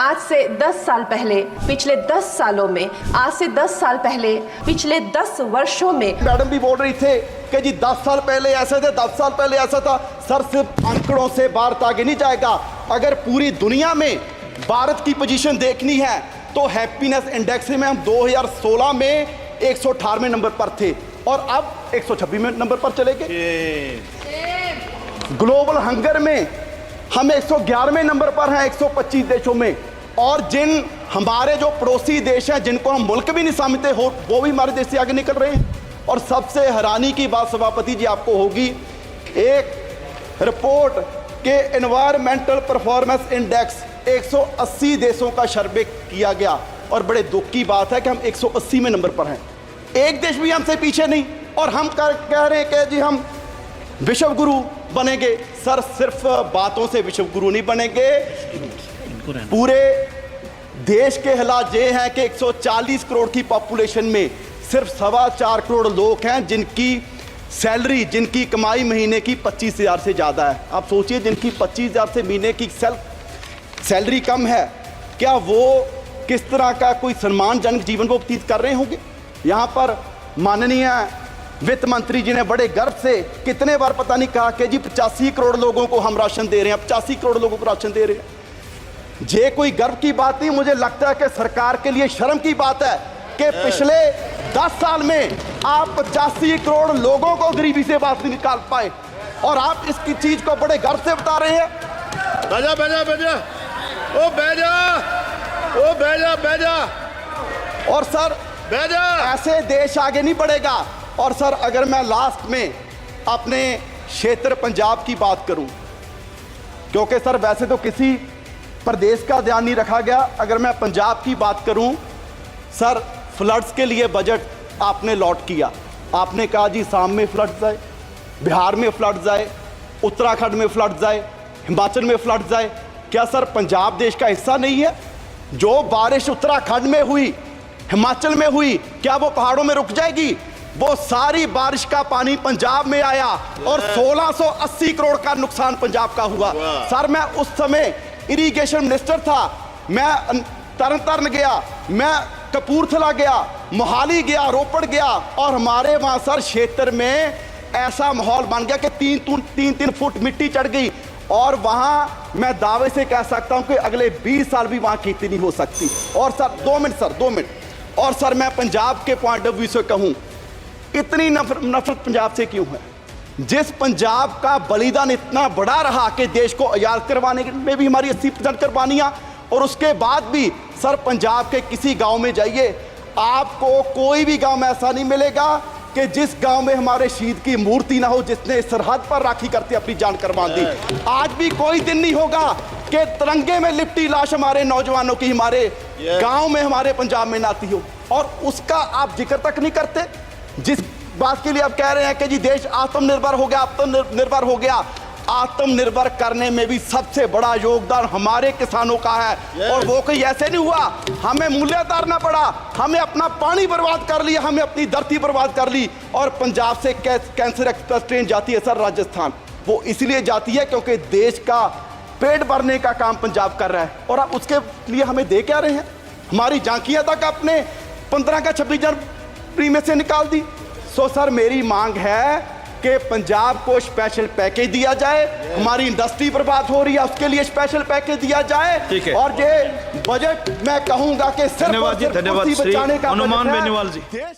आज से 10 साल पहले, पिछले 10 सालों में, आज से 10 साल पहले, पिछले 10 वर्षों में। मैडम भी बोल रही थे कि जी 10 साल पहले ऐसे थे, 10 साल पहले ऐसा था। सर, सिर्फ आंकड़ों से भारत आगे नहीं जाएगा। अगर पूरी दुनिया में भारत की पोजीशन देखनी है तो हैप्पीनेस इंडेक्स में हम 2016 में 118वें नंबर पर थे और अब 126वें नंबर पर चले गए। ग्लोबल हंगर में हम 111वें नंबर पर हैं 125 देशों में। और जिन हमारे जो पड़ोसी देश हैं जिनको हम मुल्क भी नहीं समझते हो, वो भी हमारे देश से आगे निकल रहे हैं। और सबसे हैरानी की बात सभापति जी आपको होगी, एक रिपोर्ट के एनवायरमेंटल परफॉर्मेंस इंडेक्स 180 देशों का सर्वे किया गया और बड़े दुख की बात है कि हम 180वें नंबर पर हैं। एक देश भी हमसे पीछे नहीं। और हम कह रहे हैं कि जी हम विश्व गुरु बनेंगे। सर, सिर्फ बातों से विश्व गुरु नहीं बनेंगे। पूरे देश के हालात ये हैं कि 140 करोड़ की पॉपुलेशन में सिर्फ 4.25 करोड़ लोग हैं जिनकी सैलरी, जिनकी कमाई महीने की 25,000 से ज़्यादा है। आप सोचिए, जिनकी 25,000 से महीने की सैलरी कम है, क्या वो किस तरह का कोई सम्मानजनक जीवन को व्यतीत कर रहे होंगे। यहाँ पर माननीय वित्त मंत्री जी ने बड़े गर्व से कितने बार पता नहीं कहा कि जी 85 करोड़ लोगों को हम राशन दे रहे हैं, 85 करोड़ लोगों को राशन दे रहे हैं। ये कोई गर्व की बात नहीं, मुझे लगता है कि सरकार के लिए शर्म की बात है कि पिछले 10 साल में आप 85 करोड़ लोगों को गरीबी से बाहर नहीं निकाल पाए और आप इसकी चीज को बड़े गर्व से बता रहे हैं। बैजा बैजा बैजा, ओ बैजा, ओ बैजा बैजा। और सर, बैजा, ऐसे देश आगे नहीं बढ़ेगा। और सर, अगर मैं लास्ट में अपने क्षेत्र पंजाब की बात करूं, क्योंकि सर वैसे तो किसी प्रदेश का ध्यान नहीं रखा गया, अगर मैं पंजाब की बात करूं, सर फ्लड्स के लिए बजट आपने लॉट किया। आपने कहा जी शाम में फ्लड्स आए, बिहार में फ्लड्स आए, उत्तराखंड में फ्लड्स आए, हिमाचल में फ्लड्स आए। क्या सर पंजाब देश का हिस्सा नहीं है? जो बारिश उत्तराखंड में हुई, हिमाचल में हुई, क्या वो पहाड़ों में रुक जाएगी? वो सारी बारिश का पानी पंजाब में आया और 1680 करोड़ का नुकसान पंजाब का हुआ। सर, मैं उस समय इरिगेशन मिनिस्टर था, मैं तरन गया, मैं कपूरथला गया, मोहाली गया, रोपड़ गया और हमारे वहाँ सर क्षेत्र में ऐसा माहौल बन गया कि 3 फुट मिट्टी चढ़ गई। और वहाँ मैं दावे से कह सकता हूँ कि अगले 20 साल भी वहाँ खेती नहीं हो सकती। और सर 2 मिनट। और सर, मैं पंजाब के पॉइंट ऑफ व्यू से कहूँ, इतनी नफरत पंजाब से क्यों है? जिस पंजाब का बलिदान इतना बड़ा रहा कि देश को आज़ाद करवाने में भी हमारी 80% कुर्बानियां, और उसके बाद भी सर पंजाब के किसी गांव में जाइए, आपको कोई भी गांव में ऐसा नहीं मिलेगा कि जिस गांव में हमारे शहीद की मूर्ति ना हो, जिसने सरहद पर राखी करते अपनी जान कुर्बान दी। आज भी कोई दिन नहीं होगा कि तिरंगे में लिपटी लाश हमारे नौजवानों की हमारे गांव में, हमारे पंजाब में ना आती हो, और उसका आप जिक्र तक नहीं करते। जिस बात के लिए आप कह रहे हैं कि जी देश आत्मनिर्भर हो गया, आत्मनिर्भर हो गया, आत्मनिर्भर करने में भी सबसे बड़ा योगदान हमारे किसानों का है। और वो कोई ऐसे नहीं हुआ, हमें मूल्य उतारना पड़ा, हमें अपना पानी बर्बाद कर लिया, हमें अपनी धरती बर्बाद कर ली। और पंजाब से कैंसर एक्सप्रेस ट्रेन जाती है सर राजस्थान, वो इसलिए जाती है क्योंकि देश का पेट भरने का काम पंजाब कर रहा है। और आप उसके लिए हमें दे क्या रहे हैं? हमारी झांकियां तक आपने 15 का 26 जनवरी में से निकाल दी। सो सर, मेरी मांग है कि पंजाब को स्पेशल पैकेज दिया जाए। हमारी इंडस्ट्री बर्बाद हो रही है, उसके लिए स्पेशल पैकेज दिया जाए। और ये बजट मैं कहूंगा कि सिर्फ बचाने का हनुमान बेनीवाल जी।